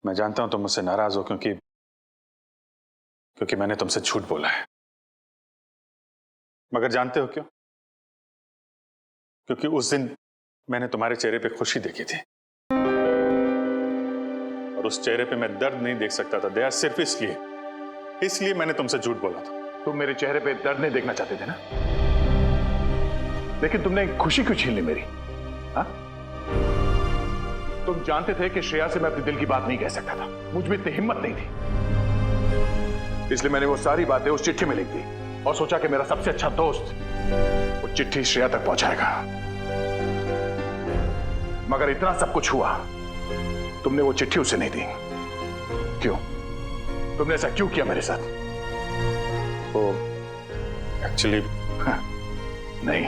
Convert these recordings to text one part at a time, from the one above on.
मैं जानता हूं तुम मुझसे नाराज हो क्योंकि मैंने तुमसे झूठ बोला है, मगर जानते हो क्यों? क्योंकि उस दिन मैंने तुम्हारे चेहरे पे खुशी देखी थी और उस चेहरे पे मैं दर्द नहीं देख सकता था दया, सिर्फ इसलिए मैंने तुमसे झूठ बोला था। तुम मेरे चेहरे पे दर्द नहीं देखना चाहते थे ना, लेकिन तुमने खुशी क्यों छीन ली मेरी? हाँ? तुम जानते थे कि श्रेया से मैं अपने दिल की बात नहीं कह सकता था, मुझ में इतनी हिम्मत नहीं थी, इसलिए मैंने वो सारी बातें उस चिट्ठी में लिख दी और सोचा कि मेरा सबसे अच्छा दोस्त वो चिट्ठी श्रेया तक पहुंचाएगा। मगर इतना सब कुछ हुआ, तुमने वो चिट्ठी उसे नहीं दी। क्यों? तुमने ऐसा क्यों किया मेरे साथ? वो एक्चुअली नहीं,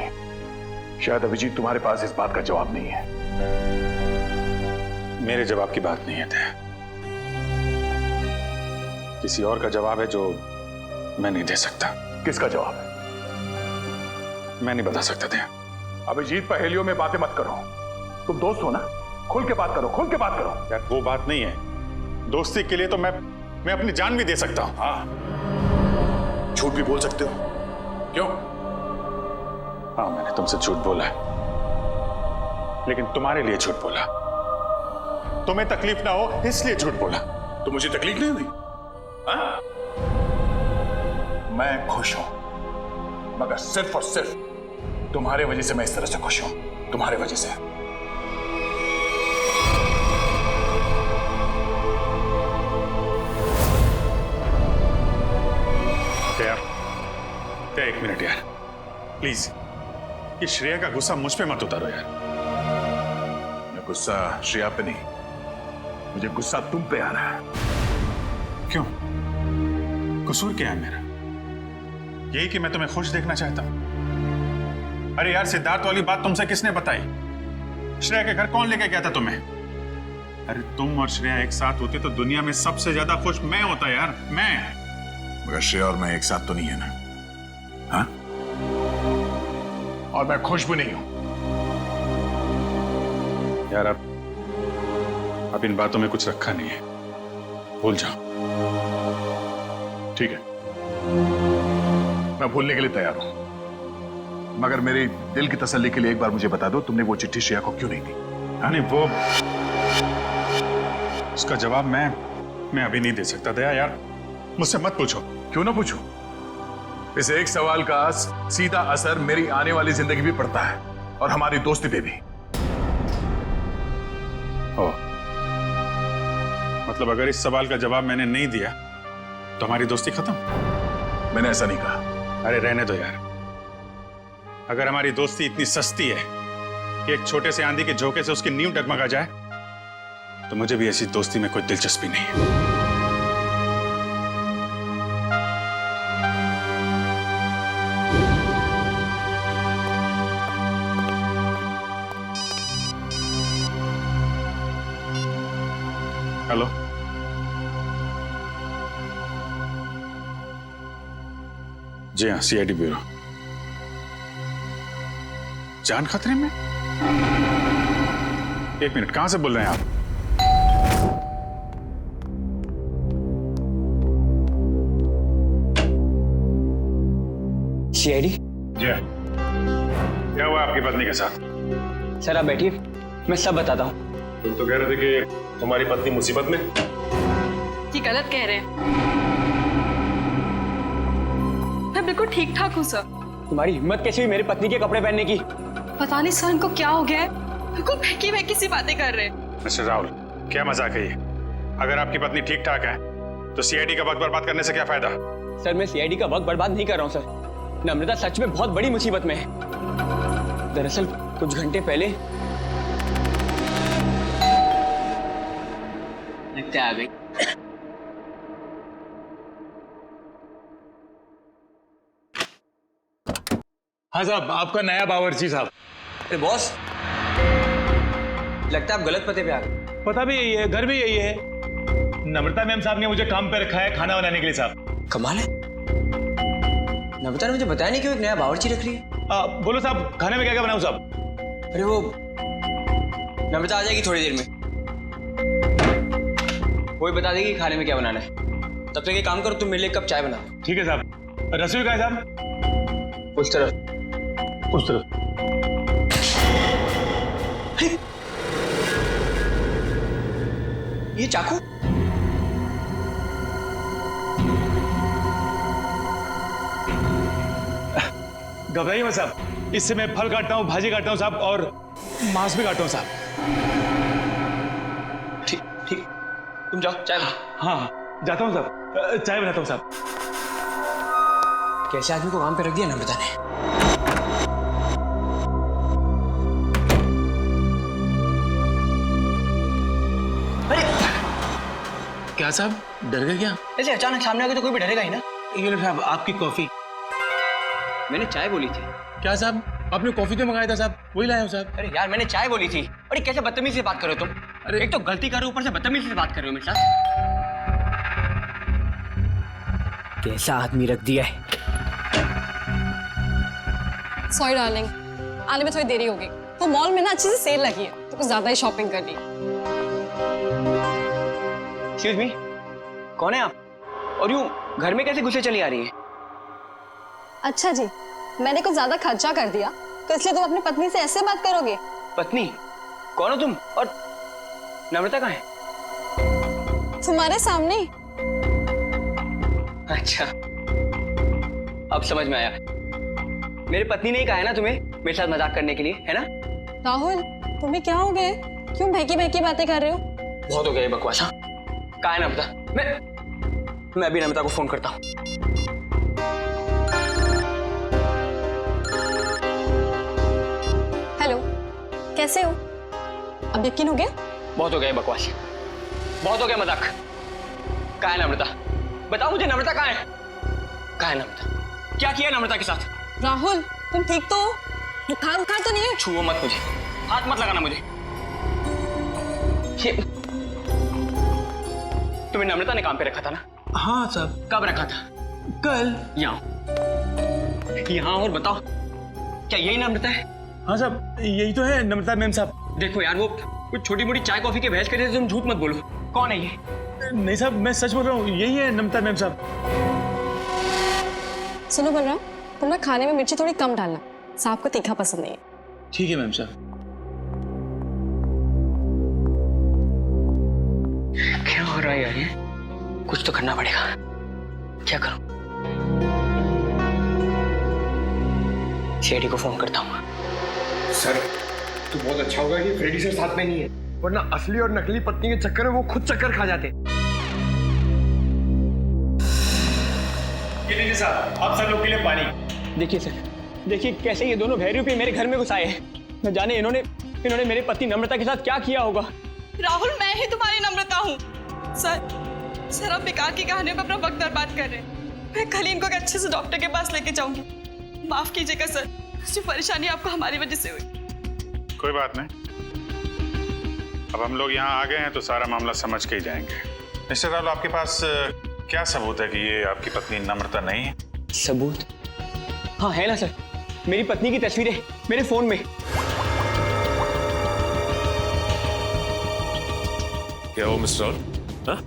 शायद अभिजीत तुम्हारे पास इस बात का जवाब नहीं है। मेरे जवाब की बात नहीं है दया, किसी और का जवाब है जो मैं नहीं दे सकता। किसका जवाब है? मैं नहीं बता सकता दया। अभिजीत, पहेलियों में बातें मत करो, तुम दोस्त हो ना, खुल के बात करो, खुल के बात करो। यार वो बात नहीं है, दोस्ती के लिए तो मैं अपनी जान भी दे सकता हूं। हाँ, झूठ भी बोल सकते हो। क्यों? हाँ, मैंने तुमसे झूठ बोला है, लेकिन तुम्हारे लिए झूठ बोला, तुम्हें तकलीफ ना हो इसलिए झूठ बोला। तो मुझे तकलीफ नहीं हुई? हाँ? मैं खुश हूं, मगर सिर्फ और सिर्फ तुम्हारे वजह से मैं इस तरह से खुश हूं, तुम्हारे वजह से। एक मिनट यार, प्लीज, ये श्रेया का गुस्सा मुझ पे मत उतारो यार। मैं गुस्सा श्रेया पे नहीं, मुझे गुस्सा तुम पे आ रहा है। क्यों? कसूर क्या है मेरा? यही कि मैं तुम्हें खुश देखना चाहता हूं। अरे यार, सिद्धार्थ वाली बात तुमसे किसने बताई? श्रेया के घर कौन लेके गया था तुम्हें? अरे तुम और श्रेया एक साथ होते तो दुनिया में सबसे ज्यादा खुश मैं होता यार, मैं। मगर श्रेया और मैं एक साथ तो नहीं है ना? हाँ? और मैं खुश भी नहीं हूं। यार अब इन बातों में कुछ रखा नहीं है, भूल जाओ। ठीक है, मैं भूलने के लिए तैयार हूं, मगर मेरे दिल की तसल्ली के लिए एक बार मुझे बता दो, तुमने वो चिट्ठी श्रेया को क्यों नहीं दी? नहीं, वो उसका जवाब मैं अभी नहीं दे सकता दया यार, मुझसे मत पूछो। क्यों ना पूछूं? इस एक सवाल का सीधा असर मेरी आने वाली जिंदगी भी पड़ता है और हमारी दोस्ती पे भी। मतलब अगर इस सवाल का जवाब मैंने नहीं दिया तो हमारी दोस्ती खत्म? मैंने ऐसा नहीं कहा। अरे रहने दो यार, अगर हमारी दोस्ती इतनी सस्ती है कि एक छोटे से आंधी के झोंके से उसकी नींव डगमगा जाए, तो मुझे भी ऐसी दोस्ती में कोई दिलचस्पी नहीं है। हेलो, जी हाँ, सीआईडी ब्यूरो। जान खतरे में? एक मिनट, कहां से बोल रहे हैं आप? सीआईडी? जी हाँ। क्या हुआ आपकी पत्नी के साथ? सर आप बैठिए, मैं सब बताता हूँ। तुम तो कह रहे थे कि तुम्हारी पत्नी मुसीबत में। ये गलत कह रहे हैं, मैं बिल्कुल ठीक ठाक हूँ सर। तुम्हारी हिम्मत कैसी हुई मेरी पत्नी के कपड़े पहनने की? पता नहीं सर इनको क्या हो गया है, बिल्कुल बहकी बहकी सी बातें कर रहे हैं। मिस्टर राहुल, क्या मजाक है ये? अगर आपकी पत्नी ठीक ठाक है तो सीआईडी का वक्त बर्बाद करने से क्या फायदा? सर मैं सीआईडी का वक्त बर्बाद नहीं कर रहा हूँ सर, नम्रता सच में बहुत बड़ी मुसीबत में है। दरअसल कुछ घंटे पहले लगता आ गई। हाँ साहब, आपका नया बावर्ची साहब। अरे बॉस, लगता है आप गलत पते पे आ गए। पता भी यही है, घर भी यही है। नम्रता मैम साहब ने मुझे काम पे रखा है खाना बनाने के लिए साहब। कमाल है, नम्रता ने मुझे बताया नहीं क्यों एक नया बावर्ची रख रही है। बोलो साहब, खाने में क्या क्या बनाऊं साहब? अरे वो नम्रता आ जाएगी थोड़ी देर में। वही बता देगी खाने में क्या बनाना है। तब तक एक काम करो, तुम मेरे लिए एक कप चाय बना दो। ठीक है साहब। रसोई कहाँ है साहब? उस तरफ। उस तरफ। ये चाकू? घबराइए मत साहब, इससे मैं फल काटता हूँ, भाजी काटता हूँ साहब, और मांस भी काटता हूँ साहब। ठीक ठीक, तुम जाओ चाय बना। हाँ जाता हूँ साहब, चाय बनाता हूँ साहब। कैसे आदमी को काम पे रख दिया नम्रता ने। क्या साहब, डर गए क्या? ऐसे अचानक सामने आके तो कोई भी डरेगा ही ना। ये लो साहब आपकी कॉफी। मैंने चाय बोली थी। क्या साहब, आपने कॉफी तो मंगाया था साहब, वही लाया हूँ साहब। अरे यार मैंने चाय बोली थी। अरे कैसे बदतमीजी से बात कर रहे हो तुम? अरे एक तो गलती कर रहे हो, ऊपर से बदतमीजी से बात कर रहे हो मेरे साथ। कैसा आदमी रख दिया है। सॉरी डार्लिंग, आने में थोड़ी देरी हो गई। वो मॉल में ना अच्छी से सेल लगी है तो कुछ ज्यादा ही शॉपिंग कर ली। एक्सक्यूज मी, कौन है आप? और यूं घर में कैसे घुसे चली आ रही है? अच्छा जी, मैंने कुछ ज्यादा खर्चा कर दिया तो इसलिए तुम अपनी पत्नी से ऐसे बात करोगे? पत्नी? कौन हो तुम? और नम्रता कहाँ है? तुम्हारे सामने। अच्छा, अब समझ में आया। मेरी पत्नी ने ही कहा है ना तुम्हें मेरे साथ मजाक करने के लिए, है ना? राहुल, तुम्हें क्या हो गया? क्यों बहकी बहकी बातें कर रहे हो? बहुत हो गया ये बकवास। हाँ, कहाँ है नम्रता? मैं अभी नम्रता को फोन करता हूँ। हेलो, कैसे हो? अब यकीन हो गया? बहुत हो गया ये बकवास, बहुत हो गया मजाक। कहाँ है नम्रता? बताओ मुझे, नम्रता कहाँ है? कहाँ है नम्रता? क्या किया नम्रता के साथ? राहुल, तुम ठीक तो हो? बुखार उखार तो नहीं है? छुओ मत मुझे, हाथ मत लगाना मुझे। ये तुम्हें नम्रता ने काम पे रखा था ना? हाँ साहब। कब रखा था? कल। यहाँ और बताओ, क्या यही नम्रता है? हाँ साहब, यही तो है नम्रता मैम साहब। देखो यार, वो कुछ छोटी मोटी चाय कॉफी के बहस करे, तुम झूठ मत बोलो। कौन है ये? नहीं साहब, मैं सच बोल रहा हूँ, यही है नम्रता मैम साहब। सुनो बलराम, तुम ना खाने में मिर्ची थोड़ी कम डालना, साहब को तीखा पसंद नहीं है। ठीक है मैम साहब। क्या हो रहा है यार, ये कुछ तो करना पड़ेगा। क्या करूं? सीआईडी को फोन करता हूँ। सर, तो बहुत अच्छा होगा कि फ्रेडी सर साथ में नहीं है, वरना असली और नकली पत्नी के चक्कर में वो खुद चक्कर खा जाते। ये लीजिए साहब, आप सब लोग के लिए पानी। देखिए सर, देखिए कैसे ये दोनों भैरवी मेरे घर में घुस आए हैं। न जाने इन्होंने मेरे पति नम्रता के साथ क्या किया होगा। राहुल, मैं ही तुम्हारी नम्रता हूँ। सर आप बेकार की कहानियों में अपना वक्त बर्बाद कर रहे हैं। मैं कल ही इनको एक अच्छे से डॉक्टर के पास लेके जाऊंगी। माफ कीजिएगा सर, जो परेशानी आपको हमारी वजह से हुई। कोई बात नहीं, अब हम लोग यहाँ आ गए हैं तो सारा मामला समझ के ही जाएंगे। मिस्टर राहुल, आपके पास क्या सबूत है कि ये आपकी पत्नी नम्रता नहीं है? सबूत? हाँ है ना सर, मेरी पत्नी की तस्वीरें मेरे फोन में। क्या हो मिस्टर राहुल?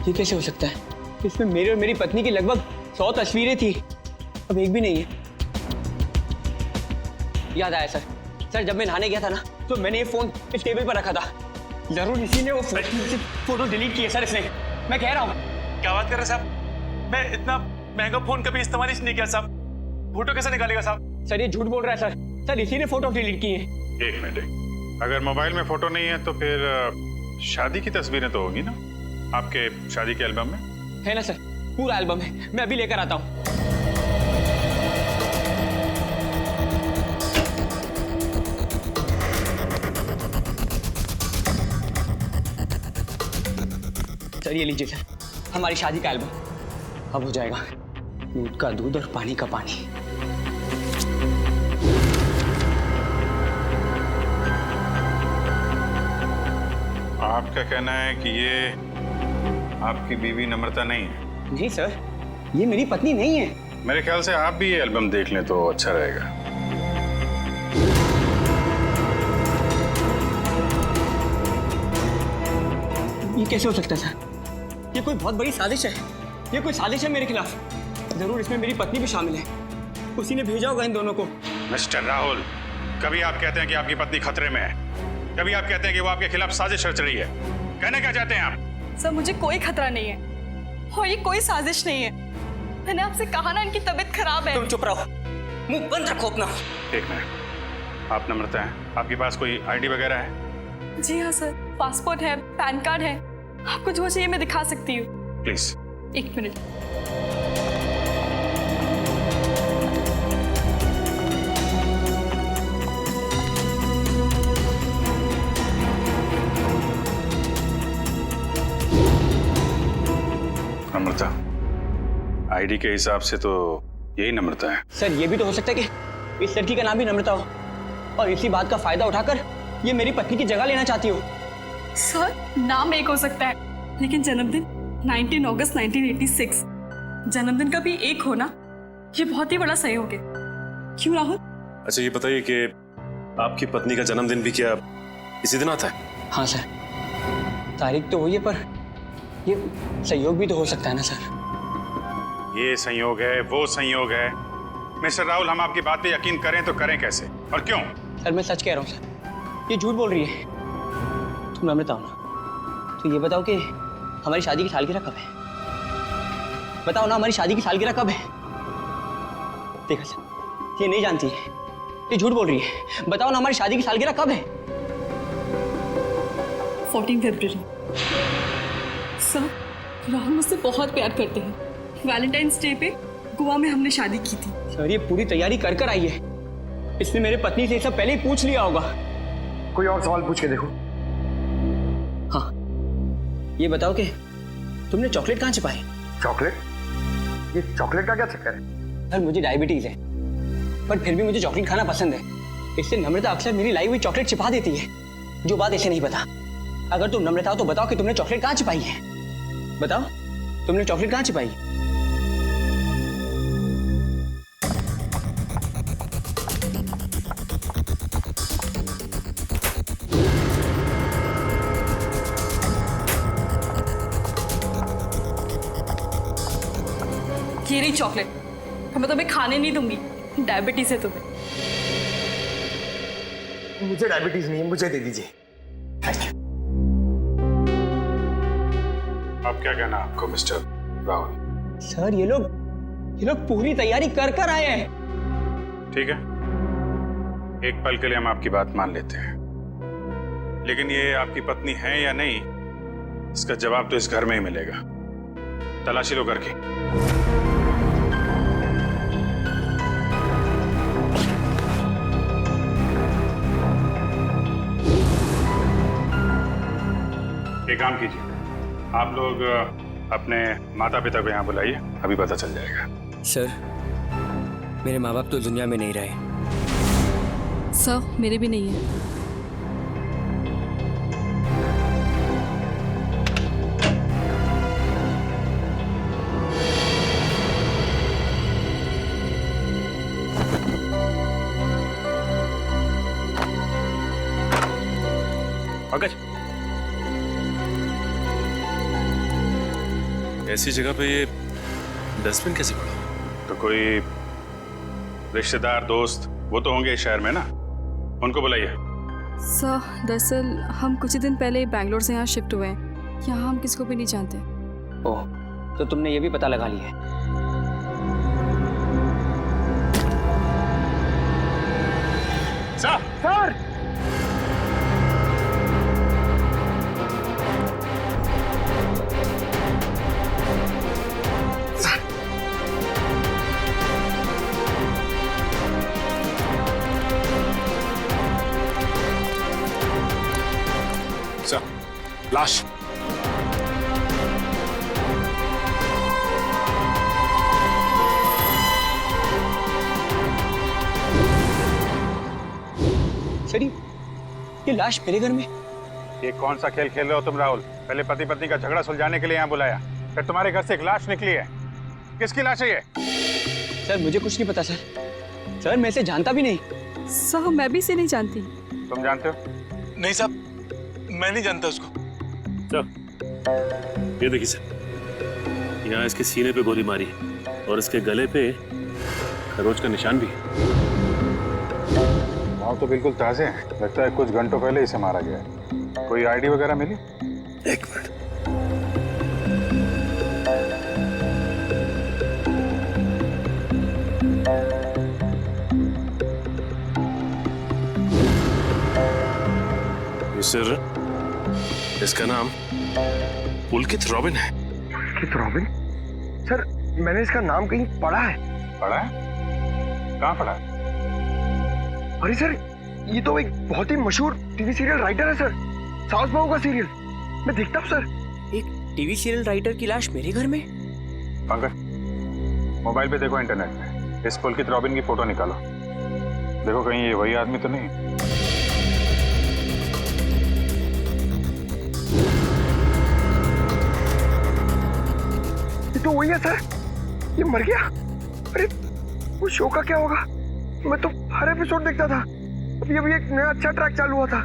ये कैसे हो सकता है? इसमें मेरे और मेरी पत्नी की लगभग 100 तस्वीरें थी, अब एक भी नहीं है। याद आया सर, जब मैं नहाने गया था ना, तो मैंने ये फोन इस टेबल पर रखा था। जरूर इसी ने वो फोटो डिलीट की है सर इसने। मैं कह रहा हूँ। क्या बात कर रहे हैं साहब? मैं इतना महंगा फोन कभी इस्तेमाल ही नहीं किया साहब। फोटो कैसे निकालेगा साहब? सर ये झूठ बोल रहा है सर इसी ने फोटो डिलीट की है। एक मिनट, अगर मोबाइल में फोटो नहीं है तो फिर शादी की तस्वीरें तो होगी ना आपके शादी के एल्बम में? है ना सर, पूरा एल्बम है, मैं अभी लेकर आता हूँ। सर ये लीजिए सर, हमारी शादी का एल्बम। अब हो जाएगा दूध का दूध और पानी का पानी। आपका कहना है कि ये आपकी बीवी नम्रता नहीं है? जी सर, ये मेरी पत्नी नहीं है। मेरे ख्याल से आप भी ये एल्बम देख लें तो अच्छा रहेगा। ये कैसे हो सकता है सर? ये कोई बहुत बड़ी साजिश है। ये कोई साजिश है मेरे खिलाफ। जरूर इसमें मेरी पत्नी भी शामिल है। उसी ने भेजा होगा इन दोनों को। मिस्टर राहुल, कभी आप कहते हैं कि आपकी पत्नी खतरे में है, कभी आप कहते हैं कि वो आपके खिलाफ साजिश रच रही है। कहना क्या चाहते हैं आप? सर मुझे कोई खतरा नहीं है और ये कोई साजिश नहीं है। मैंने आपसे कहा ना इनकी तबीयत खराब है। तुम चुप रहो, मुंह बंद रखो अपना। एक मिनट, आप नम्रता हैं, आपके पास कोई आईडी वगैरह है? जी हाँ सर, पासपोर्ट है, पैन कार्ड है। आपको जो चाहिए मैं दिखा सकती हूँ। प्लीज। एक मिनट। नम्रता, आईडी के हिसाब से तो यही नम्रता है। सर ये भी तो हो सकता है कि इस लड़की का नाम भी नम्रता हो और इसी बात का फायदा उठाकर ये मेरी पत्नी की जगह लेना चाहती हो। सर नाम एक हो सकता है लेकिन जन्मदिन 19 अगस्त 1986। जन्मदिन का भी एक होना ये बहुत ही बड़ा सहयोग है। क्यों राहुल? अच्छा ये बताइए कि आपकी पत्नी का जन्मदिन भी क्या इसी दिन आता है? हाँ सर, तारीख तो वही है पर ये सहयोग भी तो हो सकता है ना सर। ये संयोग है, वो संयोग है। मिस्टर राहुल, हम आपकी बात पे यकीन करें तो करें कैसे और क्यों? सर मैं सच कह रहा हूँ सर, ये झूठ बोल रही है। तुम नम्रता हो ना, तो ये बताओ कि हमारी शादी की सालगिरह कब है? बताओ ना, हमारी शादी की सालगिरह कब है? देखा सर, ये नहीं जानती है, ये झूठ बोल रही है। बताओ ना, हमारी शादी की सालगिरह कब है? 14 फरवरी। सर राहुल मुझसे बहुत प्यार करते हैं। वैलेंटाइंस डे पे गोवा में हमने शादी की थी। सर ये पूरी तैयारी कर कर आई है। इसने मेरे पत्नी से ये सब पहले ही पूछ लिया होगा। कोई और सवाल पूछ के देखो। हाँ, ये बताओ कि तुमने चॉकलेट कहाँ छिपाई? चॉकलेट? ये चॉकलेट का क्या चक्कर है? सर मुझे डायबिटीज है पर फिर भी मुझे चॉकलेट खाना पसंद है। इससे नम्रता अक्सर मेरी लाई हुई चॉकलेट छिपा देती है, जो बात इसे नहीं पता। अगर तुम नम्रता हो तो बताओ कि तुमने चॉकलेट कहाँ छिपाई है? बताओ, तुमने चॉकलेट कहाँ छिपाई? ये रही चॉकलेट। मैं तुम्हें खाने नहीं दूंगी, डायबिटीज है तुम्हें। मुझे डायबिटीज नहीं है, मुझे दे दीजिए। अब क्या कहना आपको मिस्टर राहुल? सर ये लोग पूरी तैयारी कर कर आए हैं। ठीक है, एक पल के लिए हम आपकी बात मान लेते हैं, लेकिन ये आपकी पत्नी है या नहीं, इसका जवाब तो इस घर में ही मिलेगा। तलाशी लो घर की। एक काम कीजिए, आप लोग अपने माता पिता को यहाँ बुलाइए, अभी पता चल जाएगा। सर मेरे माँ बाप तो दुनिया में नहीं रहे। सर मेरे भी नहीं है। पंकज, ऐसी जगह पे ये डस्टबिन कैसे पड़ा? तो कोई रिश्तेदार दोस्त वो तो होंगे इस शहर में ना, उनको बुलाइए। सर दरअसल हम कुछ ही दिन पहले बैंगलोर से यहाँ शिफ्ट हुए हैं। यहाँ हम किसी को भी नहीं जानते। ओह, तो तुमने ये भी पता लगा लिया है? सर! लाश। सर ये लाश मेरे घर में? ये कौन सा खेल खेल रहे हो तुम राहुल? पहले पति पत्नी का झगड़ा सुलझाने के लिए यहाँ बुलाया, फिर तुम्हारे घर से एक लाश निकली है। किसकी लाश है ये? सर मुझे कुछ नहीं पता सर। सर मैं इसे जानता भी नहीं। सर मैं भी इसे नहीं जानती। तुम जानते हो? नहीं साहब, मैं नहीं जानता उसको। तो ये देखिए सर, यहाँ इसके सीने पे गोली मारी और इसके गले पे खरोच का निशान भी है। हाँ तो बिल्कुल ताजे हैं, लगता है कुछ घंटों पहले इसे मारा गया है। कोई आईडी वगैरह मिली? एक मिनट। सर, इसका नाम पुलकित रॉबिन है। पुलकित रॉबिन? सर मैंने इसका नाम कहीं पढ़ा है। पढ़ा है? कहाँ पढ़ा है? अरे सर ये तो एक बहुत ही मशहूर टीवी सीरियल राइटर है सर, साउथ बहू का सीरियल। मैं देखता हूँ सर। एक टीवी सीरियल राइटर की लाश मेरे घर में? पंकज, मोबाइल पे देखो, इंटरनेट पे इस पुलकित रॉबिन की फोटो निकालो। देखो कहीं ये वही आदमी तो नहीं। ये तो वही है सर, ये मर गया। अरे वो शो का क्या होगा? मैं तो हर एपिसोड देखता था। अभी अभी एक नया अच्छा ट्रैक चालू हुआ था।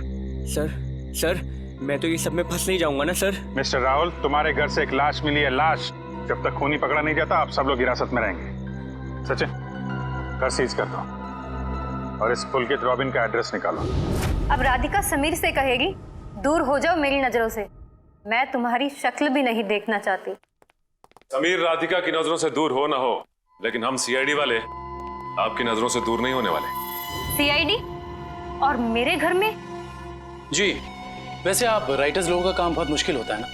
सर मैं तो ये सब में फंस नहीं जाऊंगा ना सर? मिस्टर राहुल, तुम्हारे घर से एक लाश मिली है। लाश जब तक खूनी पकड़ा नहीं जाता आप सब लोग हिरासत में रहेंगे। सचिन, घर सीज कर दो और इस पुलकित रॉबिन का एड्रेस निकालो। अब राधिका समीर से कहेगी दूर हो जाओ मेरी नजरों से, मैं तुम्हारी शक्ल भी नहीं देखना चाहती। समीर राधिका की नजरों से दूर हो ना हो, लेकिन हम सीआईडी वाले आपकी नजरों से दूर नहीं होने वाले। सीआईडी? और मेरे घर में? जी, वैसे आप राइटर्स लोगों का काम बहुत मुश्किल होता है ना,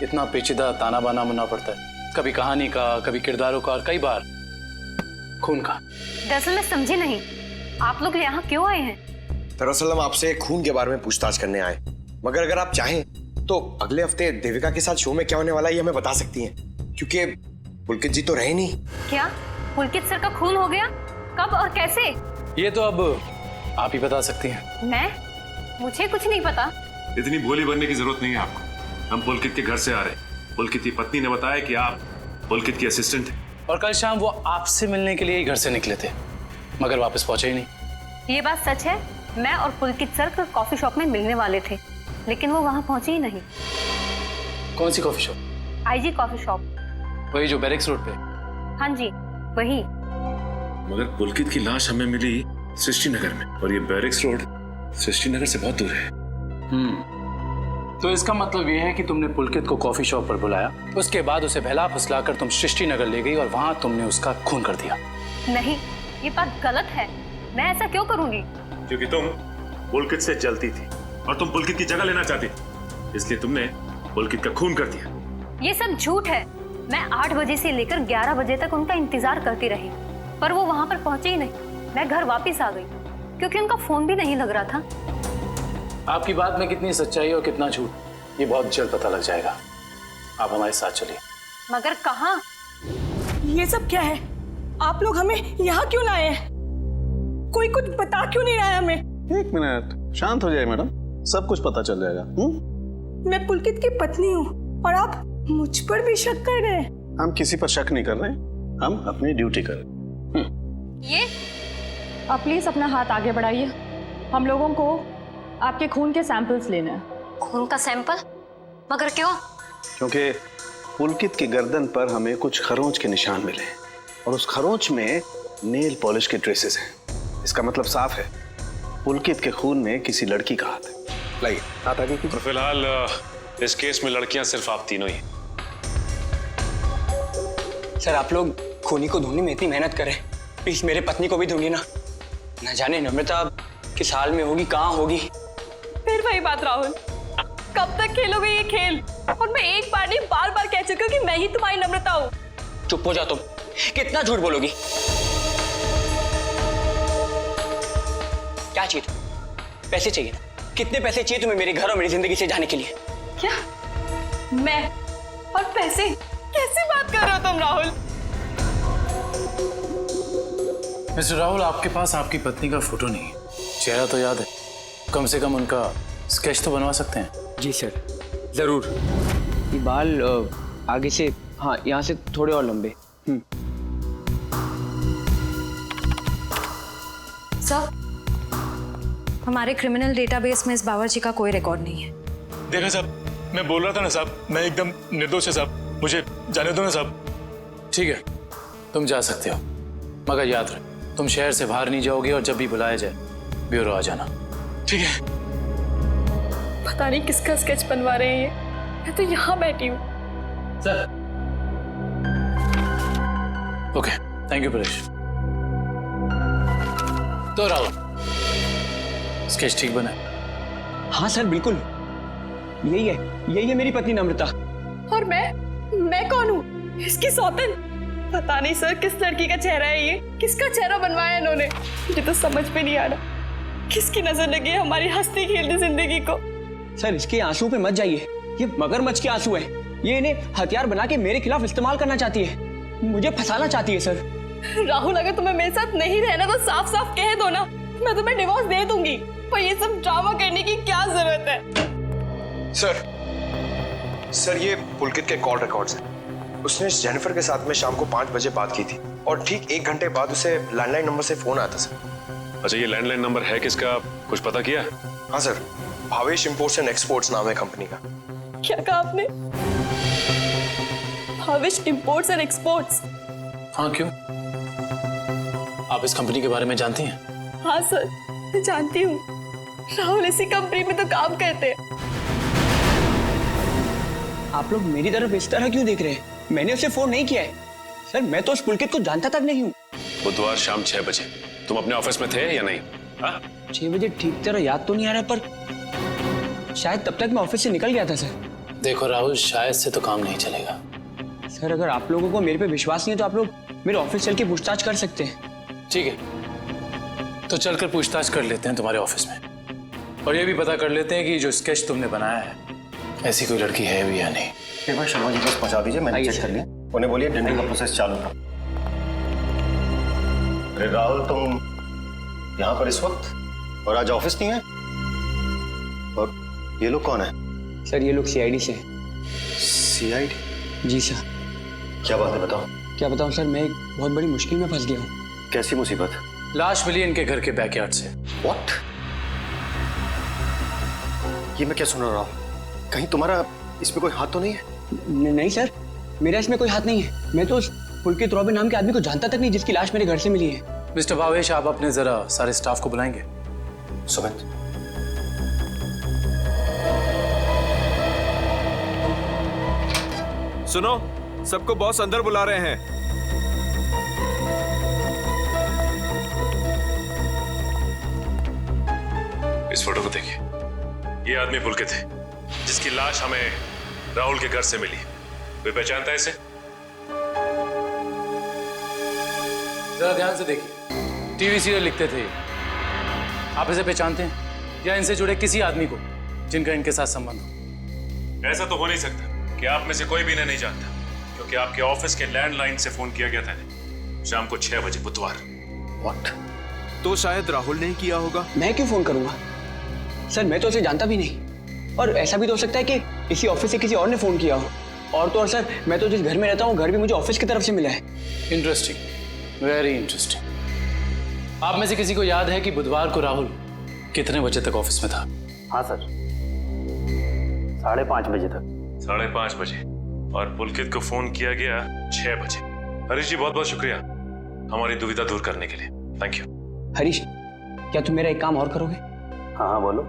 इतना पेचीदा ताना बाना बनना पड़ता है, कभी कहानी का, कभी किरदारों का और कई बार खून का। दरअसल मैं समझी नहीं, आप लोग यहाँ क्यों आए हैं? दरअसल हम आपसे खून के बारे में पूछताछ करने आए, मगर अगर आप चाहें तो अगले हफ्ते देविका के साथ शो में क्या होने वाला है ये हमें बता सकती हैं, क्योंकि पुलकित जी तो रहे नहीं। क्या पुलकित सर का खून हो गया? कब और कैसे? ये तो अब आप ही बता सकती हैं। मैं? मुझे कुछ नहीं पता। इतनी भोली बनने की जरूरत नहीं है आपको। हम पुलकित के घर से आ रहे। पुलकित की पत्नी ने बताया कि आप पुलकित की असिस्टेंट हैं। और कल शाम वो आपसे मिलने के लिए ही घर से निकले थे, मगर वापस पहुंचे ही नहीं। ये बात सच है, मैं और पुलकित सर कॉफी शॉप में मिलने वाले थे, लेकिन वो वहाँ पहुंचे ही नहीं। कौन सी coffee shop? IG coffee shop. वही जो बैरिक्स रोड पे? हाँ जी वही। मगर पुलकित की लाश हमें मिली सृष्टि नगर में, और ये बैरिक्स रोड सृष्टि नगर से बहुत दूर है। तो इसका मतलब ये है कि तुमने पुलकित को कॉफी शॉप पर बुलाया, उसके बाद उसे बहला फुसलाकर तुम सृष्टि नगर ले गई और वहां तुमने उसका खून कर दिया। नहीं, ये बात गलत है। मैं ऐसा क्यों करूंगी? क्योंकि तुम पुलकित से जलती थी और तुम पुलकित की जगह लेना चाहती थी, इसलिए तुमने पुलकित का खून कर दिया। ये सब झूठ है। मैं 8 बजे से लेकर 11 बजे तक उनका इंतजार करती रही, पर वो वहां पर पहुंचे ही नहीं। मैं घर वापस आ गई क्योंकि उनका फोन भी नहीं लग रहा था। आपकी बात में कितनी सच्चाई और कितना झूठ, ये बहुत जल्द पता लग जाएगा। आप हमारे साथ चलिए। मगर कहाँ? ये सब क्या है? आप लोग हमें यहाँ क्यों लाए हैं? कोई कुछ बता क्यों नहीं रहा है हमें? एक मिनट, शांत हो जाए मैडम, सब कुछ पता चल जाएगा। मैं पुलकित की पत्नी हूँ और आप मुझ पर भी शक कर रहे हैं। हम किसी पर शक नहीं कर रहे, हम अपनी ड्यूटी कर रहे। ये आप प्लीज अपना हाथ आगे बढ़ाइए। हम लोगों को आपके खून के सैंपल्स लेने हैं। खून का सैंपल? मगर क्यों? क्योंकि पुलकित की गर्दन पर हमें कुछ खरोंच के निशान मिले और उस खरोंच में नेल पॉलिश के ट्रेसेस हैं। इसका मतलब साफ है, पुलकित के खून में किसी लड़की का हाथ है। लाइए हाथ आगे कीजिए। फिलहाल इस केस में लड़कियां सिर्फ आप तीनों ही। सर आप लोग खूनी को ढूंढने में इतनी मेहनत करें, प्लीज मेरे पत्नी को भी ढूंढिए ना। न जाने नम्रता किस हाल में होगी, कहाँ होगी। फिर वही बात राहुल, कब तक खेलोगे ये खेल? और मैं एक बार नहीं बार बार कह चुकी हूँ कि मैं ही तुम्हारी नम्रता हूँ। चुप हो जाओ तुम, कितना झूठ बोलोगी? क्या चाहिए तुम्हें? पैसे चाहिए ना? कितने पैसे चाहिए तुम्हें मेरे घर और मेरी जिंदगी से जाने के लिए? क्या? मैं और पैसे? कैसी बात कर रहे हो तुम राहुल? मिस्टर राहुल, आपके पास आपकी पत्नी का फोटो नहीं है, चेहरा तो याद है, कम से कम उनका स्केच तो बनवा सकते हैं। जी सर, जरूर। ये बाल आगे से, हाँ यहाँ से थोड़े और लंबे। सर, हमारे क्रिमिनल डेटाबेस में इस बावर्ची का कोई रिकॉर्ड नहीं है। देखा साहब, मैं बोल रहा था ना साहब, मैं एकदम निर्दोष है साहब, मुझे जाने दो ना साहब। ठीक है, तुम जा सकते हो, मगर याद रख तुम शहर से बाहर नहीं जाओगे और जब भी बुलाया जाए ब्यूरो आ जाना। ठीक है। पता नहीं किसका स्केच बनवा रहे हैं ये, मैं तो यहाँ बैठी हूँ। Sir. Okay, thank you Paresh. तो राहुल, स्केच ठीक बना? हाँ सर बिल्कुल, यही है मेरी पत्नी नम्रता। और मैं कौन हूँ? इसकी सौतन? पता नहीं सर किस लड़की का चेहरा है ये, किसका चेहरा बनवाया इन्होंने, मुझे तो समझ में नहीं आ रहा। किसकी नजर लगी है हमारी हंसती खेलती जिंदगी को। सर इसके आंसू पे मत जाइए, ये मगरमच्छ के आंसू है। ये इन्हें हथियार बना के मेरे खिलाफ इस्तेमाल करना चाहती है, मुझे फंसाना चाहती है सर। राहुल, अगर तुम्हें मेरे साथ नहीं रहना तो साफ साफ कह दो ना, मैं तुम्हें डिवोर्स दे दूंगी। पर ये सब ड्रामा करने की क्या जरूरत है? सर ये पुलकित के कॉल रिकॉर्ड्स हैं। उसने जेनिफर के साथ में शाम को 5 बजे बात की थी और ठीक 1 घंटे बाद उसे लैंडलाइन नंबर से फोन आया था सर। अच्छा, ये लैंडलाइन नंबर है किसका, कुछ पता किया? हाँ sir, Bhavesh imports and exports नाम है कंपनी का। क्या कहा आपने? Bhavesh imports and exports? हाँ, क्यों? आप इस कंपनी के बारे में जानती हैं? हाँ सर, मैं जानती हूँ। राहुल इसी कंपनी में तो काम करते हैं। आप लोग मेरी तरफ इस तरह क्यों देख रहे हैं? मैंने उसे फोन नहीं किया है सर, मैं तो उस पुलकित को जानता तक नहीं हूँ। बुधवार शाम 6 बजे तुम अपने ऑफिस में थे या नहीं? 6 बजे ठीक तरह याद तो नहीं आ रहा, पर शायद तब तक मैं ऑफिस से निकल गया था सर। देखो राहुल, शायद से तो काम नहीं चलेगा। सर अगर आप लोगों को मेरे पे विश्वास नहीं है तो आप लोग मेरे ऑफिस चल के पूछताछ कर सकते हैं। ठीक है, तो चलकर पूछताछ कर लेते हैं तुम्हारे ऑफिस में, और ये भी पता कर लेते हैं कि जो स्केच तुमने बनाया है ऐसी कोई लड़की है भी या नहीं। एक बार शर्मा जी बस पहुंचा दीजिए, मैंने चेक कर लिया। उन्हें बोलिए टेंडरिंग का प्रोसेस चालू था। अरे राहुल, तुम यहाँ पर इस वक्त और आज ऑफिस नहीं है? और ये लोग कौन है? सर ये लोग सीआईडी से। सीआईडी? जी सर। क्या बात है, बताओ। क्या बताऊं सर, मैं एक बहुत बड़ी मुश्किल में फंस गया हूँ। कैसी मुसीबत? लाश मिली इनके घर के बैकयार्ड से। व्हाट? ये मैं क्या सुन रहा हूँ? कहीं तुम्हारा इसमें कोई हाथ तो नहीं है? नहीं सर, मेरा इसमें कोई हाथ नहीं है। मैं तो उस पुलकित रॉबिन नाम के आदमी को जानता तक नहीं जिसकी लाश मेरे घर से मिली है। मिस्टर भावेश, आप अपने जरा सारे स्टाफ को बुलाएंगे। सुमित, सुनो, सबको बॉस अंदर बुला रहे हैं। इस फोटो को देखिए, ये आदमी पुलकित है जिसकी लाश हमें राहुल के घर से मिली। कोई पहचानता है इसे? जरा ध्यान से देखिए, टीवी सीरियल लिखते थे। आप इसे पहचानते हैं या इनसे जुड़े किसी आदमी को जिनका इनके साथ संबंध हो? ऐसा तो हो नहीं सकता कि आप में से कोई भी इन्हें नहीं जानता, क्योंकि आपके ऑफिस के लैंडलाइन से फोन किया गया था शाम को 6 बजे बुधवार। व्हाट? तो शायद राहुल ने किया होगा। मैं क्यों फोन करूंगा सर, मैं तो उसे जानता भी नहीं। और ऐसा भी तो हो सकता है कि इसी ऑफिस से किसी और ने फोन किया हो। और तो और सर, मैं तो जिस घर में रहता हूँ घर भी मुझे ऑफिस की तरफ से मिला है। Interesting, very interesting. आप में से किसी को याद है कि बुधवार को राहुल कितने बजे तक ऑफिस में था? हाँ सर, 5:30 बजे तक। 5:30 बजे, और पुलकित को फोन किया गया 6 बजे। हरीश जी, बहुत बहुत शुक्रिया हमारी दुविधा दूर करने के लिए। Thank you. हरीश, क्या तुम मेरा एक काम और करोगे? हाँ बोलो।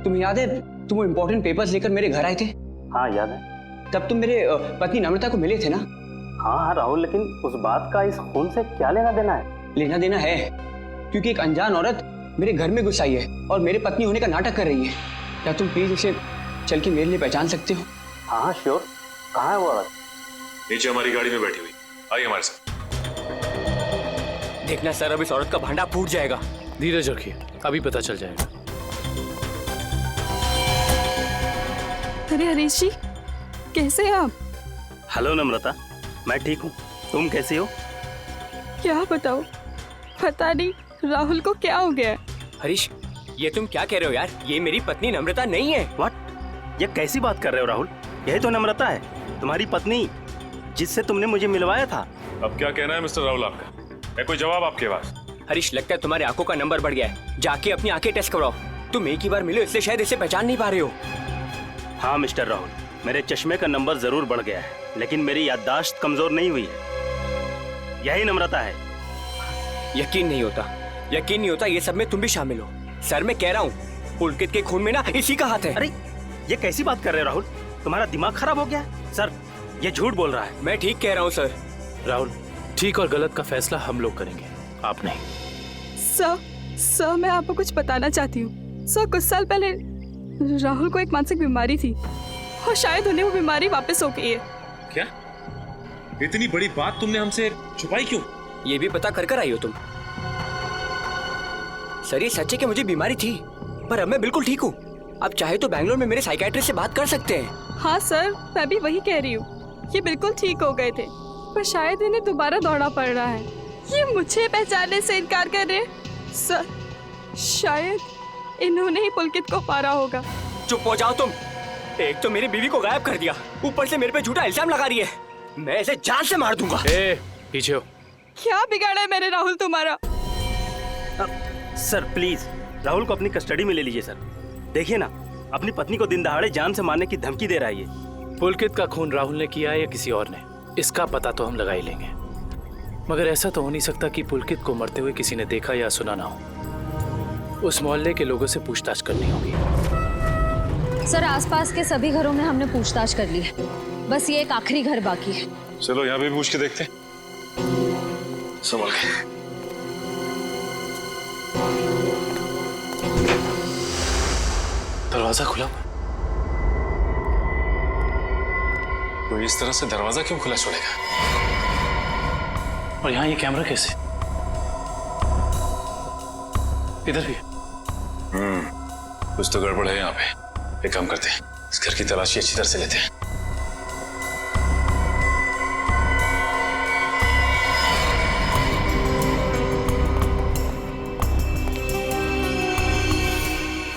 तुम्हें याद है तुम वो इम्पोर्टेंट पेपर्स लेकर मेरे घर आए थे? हाँ याद है। तब तुम मेरे पत्नी नम्रता को मिले थे ना? हाँ राहुल, लेकिन उस बात का इस खून से क्या लेना देना है? लेना देना है, क्योंकि एक अनजान औरत मेरे घर में घुस आई है और मेरे पत्नी होने का नाटक कर रही है। क्या तुम प्लीज उसे चल के मेरे लिए पहचान सकते हो? हाँ श्योर। कहाँ है वो औरत? नीचे हमारी गाड़ी में बैठी हुई, आइए हमारे साथ। देखना सर, अब इस औरत का भांडा फूट जाएगा। धीरज रखिए, अभी पता चल जाएगा। अरे हरीश जी, कैसे हैं आप? हेलो नम्रता, मैं ठीक हूँ, तुम कैसी हो? क्या बताओ, पता नहीं राहुल को क्या हो गया। हरीश, ये तुम क्या कह रहे हो यार? ये मेरी पत्नी नम्रता नहीं है। व्हाट? ये कैसी बात कर रहे हो राहुल? यही तो नम्रता है, तुम्हारी पत्नी, जिससे तुमने मुझे मिलवाया था। अब क्या कहना है मिस्टर राहुल आपका? है कोई जवाब आपके पास? हरीश, लगता है तुम्हारी आंखों का नंबर बढ़ गया है। जाके अपनी आंखें टेस्ट करवाओ। तुम एक ही बार मिले इसलिए शायद इसे पहचान नहीं पा रहे हो। हाँ मिस्टर राहुल, मेरे चश्मे का नंबर जरूर बढ़ गया है, लेकिन मेरी याददाश्त कमजोर नहीं हुई है। यही नम्रता है। यकीन नहीं होता ये सब में तुम भी शामिल हो। सर मैं कह रहा हूँ पुलकित के खून में ना इसी का हाथ है। अरे ये कैसी बात कर रहे हो राहुल, तुम्हारा दिमाग खराब हो गया है? सर ये झूठ बोल रहा है। मैं ठीक कह रहा हूँ सर। राहुल, ठीक और गलत का फैसला हम लोग करेंगे, आप नहीं। सर मैं आपको कुछ बताना चाहती हूँ। सर कुछ साल पहले राहुल को एक मानसिक बीमारी थी और शायद उन्हें वो बीमारी वापस हो गई है। क्या? इतनी बड़ी बात तुमने हमसे छुपाई क्यों? ये भी पता कर आई हो तुम? सर ये सच है कि मुझे बीमारी थी, पर अब मैं बिल्कुल ठीक हूँ। अब चाहे तो बैंगलोर में मेरे साइकियाट्रिस्ट से बात कर सकते हैं। हाँ सर, मैं भी वही कह रही हूँ। ये बिल्कुल ठीक हो गए थे, पर शायद इन्हें दोबारा दौड़ना पड़ रहा है। ये मुझे पहचानने से इनकार कर रहे हैं। सर शायद इन्होंने ही पुलकित को मारा होगा। चुप हो जाओ तुम। एक तो मेरी बीवी को गायब कर दिया, ऊपर से मेरे पे झूठा इल्जाम लगा रही है। मैं इसे जान से मार दूंगा। पीछे हो। क्या बिगाड़ा है मैंने राहुल तुम्हारा? सर प्लीज राहुल को अपनी कस्टडी में ले लीजिए। सर देखिए ना, अपनी पत्नी को दिन दहाड़े जान से मारने की धमकी दे रहा है ये। पुलकित का खून राहुल ने किया है या किसी और ने, इसका पता तो हम लगा ही लेंगे। मगर ऐसा तो हो नहीं सकता कि पुलकित को मरते हुए किसी ने देखा या सुना ना हो। उस मोहल्ले के लोगों से पूछताछ करनी होगी। सर आसपास के सभी घरों में हमने पूछताछ कर ली है, बस ये एक आखिरी घर बाकी है। चलो यहाँ भी पूछ के देखते हैं। संभल के। दरवाजा खुला। तो इस तरह से दरवाजा क्यों खुला छोड़ेगा? और यहाँ ये कैमरा कैसे? इधर भी है। कुछ तो गड़बड़ है यहाँ पे। एक काम करते हैं, इस घर की तलाशी अच्छी तरह से लेते हैं।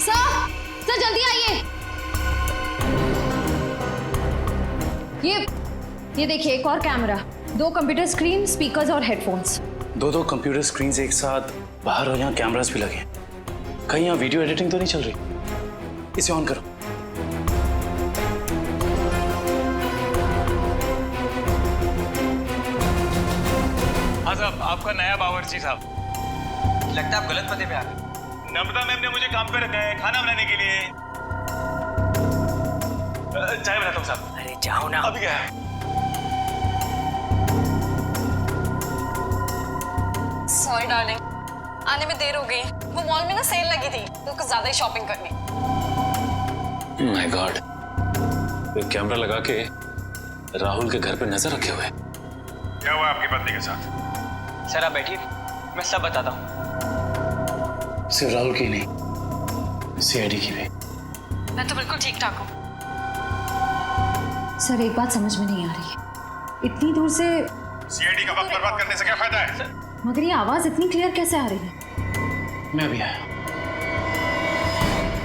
सर जल्दी आइए। ये देखिए एक और कैमरा, 2 कंप्यूटर स्क्रीन, स्पीकर्स और हेडफोन्स। दो कंप्यूटर स्क्रीन एक साथ बाहर, और यहाँ कैमरास भी लगे। कहीं यहाँ वीडियो एडिटिंग तो नहीं चल रही? इसे ऑन करो। हाँ साहब, आपका नया बावर्ची साहब। लगता है आप गलत पते पे आ गए। नम्रता मैम ने मुझे काम पे रखा है खाना बनाने के लिए। चाय बनाता हूँ साहब। अरे जाओ ना। अभी क्या? सॉरी डार्लिंग, आने में देर हो गई। वो मॉल में ना सेल लगी थी तो कुछ ज्यादा ही शॉपिंग करनी। माय गॉड, तो कैमरा लगा के राहुल के घर पे नजर रखे हुए। क्या हुआ आपकी पत्नी के साथ? सर आप बैठिए, मैं सब बताता हूँ। सिर्फ राहुल की नहीं, सीआईडी की भी। मैं तो बिल्कुल ठीक ठाक हूँ। सर एक बात समझ में नहीं आ रही है, इतनी दूर से सीआईडी का वक्त बर्बाद करने से क्या फायदा है? मगर ये आवाज इतनी क्लियर कैसे आ रही है? मैं भी आया।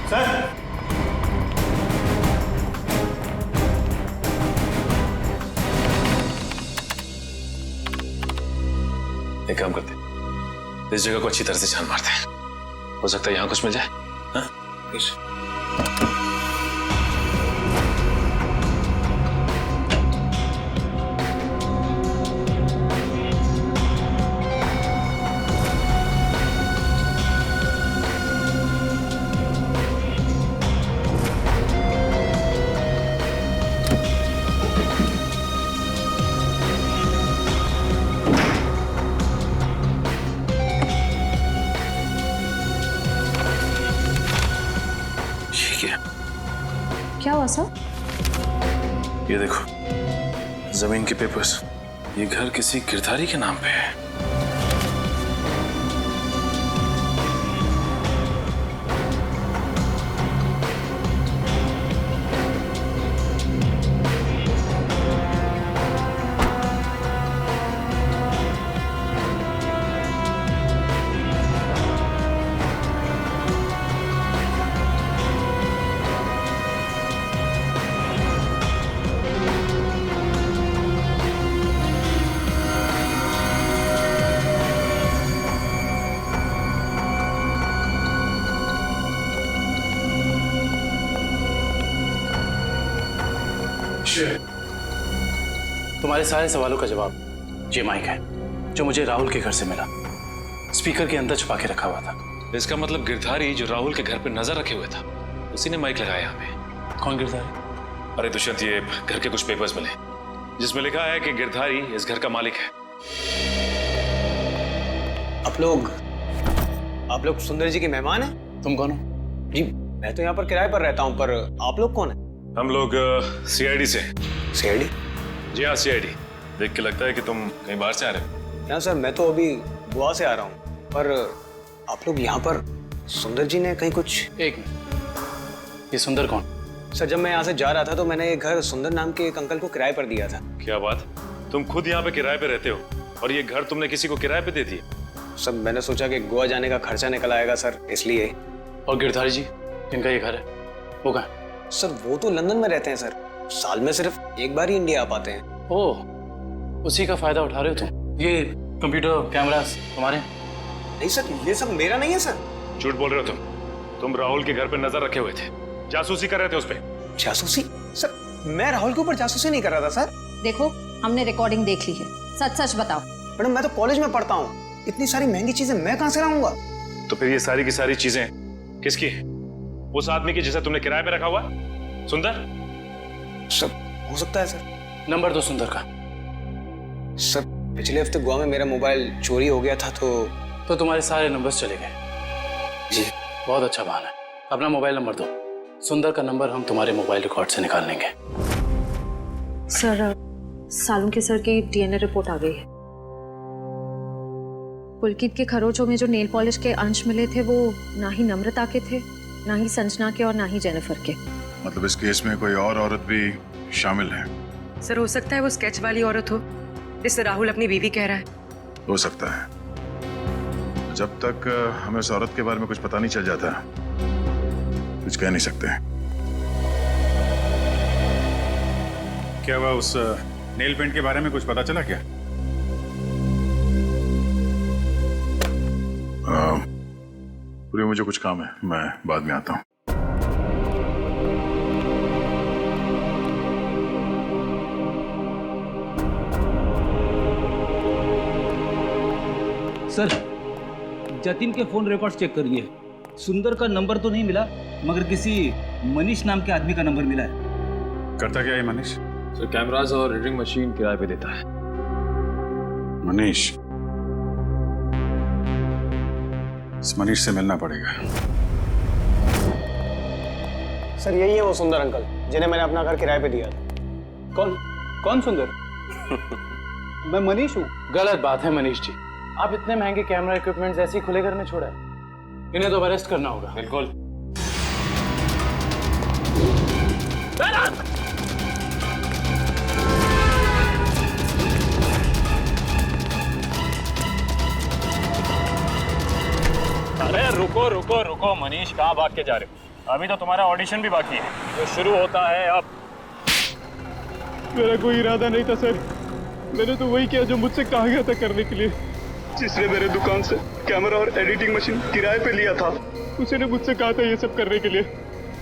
सर एक काम करते हैं, इस जगह को अच्छी तरह से छान मारते हैं। हो सकता है यहाँ कुछ मिल जाए। हाँ? क्या हुआ सर? ये देखो जमीन के पेपर्स, ये घर किसी गिरधारी के नाम पे है। तुम्हारे सारे सवालों का जवाब ये माइक है, जो मुझे राहुल के घर से मिला। स्पीकर के अंदर छुपा के रखा हुआ था। इसका मतलब गिरधारी जो राहुल के घर पे नजर रखे हुए था, उसी ने माइक लगाया हमें। कौन गिरधारी? अरे दुष्यंत, ये घर के कुछ पेपर्स मिले जिसमें लिखा है कि गिरधारी इस घर का मालिक है। आप लोग सुंदर जी के मेहमान हैं? तुम कौन हो? जी मैं तो यहाँ पर किराए पर रहता हूँ, पर आप लोग कौन हैं? हम लोग सीआईडी से। सीआईडी? जी हाँ, सीआईडी। देख के लगता है कि तुम कहीं बाहर से आ रहे हो। यहाँ सर मैं तो अभी गोवा से आ रहा हूँ, पर आप लोग यहाँ पर सुंदर जी ने कहीं कुछ। एक मिनट, ये सुंदर कौन? सर जब मैं यहाँ से जा रहा था तो मैंने ये घर सुंदर नाम के एक अंकल को किराए पर दिया था। क्या बात, तुम खुद यहाँ पे किराए पे रहते हो और ये घर तुमने किसी को किराए पे दे दिया? सर मैंने सोचा कि गोवा जाने का खर्चा निकल आएगा सर, इसलिए। और गिरधारी जी जिनका ये घर है, वो कहाँ? सर वो तो लंदन में रहते हैं सर, साल में सिर्फ एक बार ही इंडिया आ पाते हैं। ओह, उसी का फायदा उठा रहे हो तुम? ये कंप्यूटर कैमरास तुम्हारे? नहीं सर, ये सब मेरा नहीं है सर। झूठ बोल रहे हो तुम राहुल के घर पे नजर रखे हुए थे, जासूसी कर रहे थे उस पे। जासूसी? सर मैं राहुल के ऊपर जासूसी नहीं कर रहा था सर। देखो, हमने रिकॉर्डिंग देख ली है, सच सच बताओ। मैडम मैं तो कॉलेज में पढ़ता हूँ, इतनी सारी महंगी चीजें मैं कहाँ से लाऊंगा? तो फिर ये सारी की सारी चीजें किसकी है? उस आदमी की जिसे तुमने किराए पे रखा हुआ, सुंदर? सर हो सकता है सर। नंबर दो सुंदर का। सर पिछले हफ्ते गोवा में मेरा मोबाइल चोरी हो गया था, तो तुम्हारे सारे नंबर्स चले गए। जी बहुत अच्छा बहाना है। अपना मोबाइल नंबर दो, सुंदर का नंबर हम तुम्हारे मोबाइल रिकॉर्ड से निकाल लेंगे। सर सालुंके सर की डीएनए रिपोर्ट आ गई है। पुलकित के खरोचों में जो नेल पॉलिश के अंश मिले थे वो ना ही नम्रता के थे, ना ही संजना के और ना ही जेनिफर के। मतलब इस केस में कोई और औरत भी शामिल है? सर हो सकता है वो स्केच वाली औरत हो जिससे राहुल अपनी बीवी कह रहा है। हो सकता है। जब तक हमें उस औरत के बारे में कुछ पता नहीं चल जाता, कुछ कह नहीं सकते। क्या हुआ, उस नेल पेंट के बारे में कुछ पता चला क्या? पूरी मुझे कुछ काम है, मैं बाद में आता हूँ। सर जतिन के फोन रिकॉर्ड्स चेक करिए। सुंदर का नंबर तो नहीं मिला, मगर किसी मनीष नाम के आदमी का नंबर मिला है। करता क्या है मनीष? सर कैमरास और रीडिंग मशीन किराए पे देता है। मनीष? इस मनीष से मिलना पड़ेगा। सर यही है वो सुंदर अंकल जिन्हें मैंने अपना घर किराए पे दिया था। कौन सुंदर? मैं मनीष हूँ। गलत बात है मनीष जी, आप इतने महंगे कैमरा इक्विपमेंट्स ऐसे ही खुले घर में छोड़ा है। इन्हें तो अरेस्ट करना होगा। बिल्कुल। अरे रुको रुको रुको मनीष, कहाँ भाग के जा रहे हो? अभी तो तुम्हारा ऑडिशन भी बाकी है, जो शुरू होता है अब। मेरा कोई इरादा नहीं था सर, मैंने तो वही किया जो मुझसे कहा गया था करने के लिए। जिसने मेरे दुकान से कैमरा और एडिटिंग मशीन किराए पे लिया था, उसी ने मुझसे कहा था ये सब करने के लिए।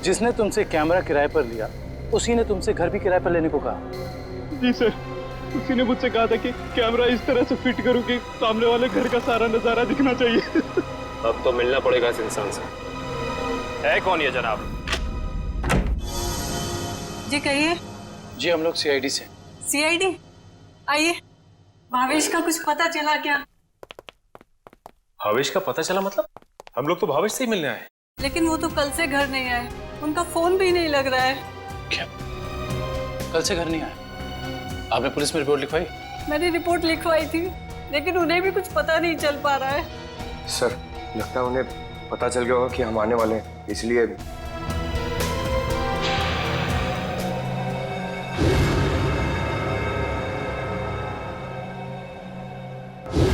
जिसने तुमसे कैमरा किराए पर लिया, उसी ने तुमसे घर भी किराए पर लेने को कहा। जी सर, उसी ने मुझसे कहा था कि कैमरा इस तरह से फिट करूं कि सामने वाले घर का सारा नजारा दिखना चाहिए। अब तो मिलना पड़ेगा इस इंसान से। है कौन ये जनाब? जी कहिए। जी हम लोग सीआईडी से। सीआईडी? आइए। भावेश का कुछ पता चला क्या? भावेश का पता चला मतलब? हम लोग तो भावेश से ही मिलने आए। लेकिन वो तो कल से घर नहीं आए, उनका फोन भी नहीं लग रहा है। क्या कल से घर नहीं आए? आपने पुलिस में रिपोर्ट लिखवाई? मैंने रिपोर्ट लिखवाई थी, लेकिन उन्हें भी कुछ पता नहीं चल पा रहा है। सर लगता है उन्हें पता चल गया होगा कि हम आने वाले हैं, इसलिए।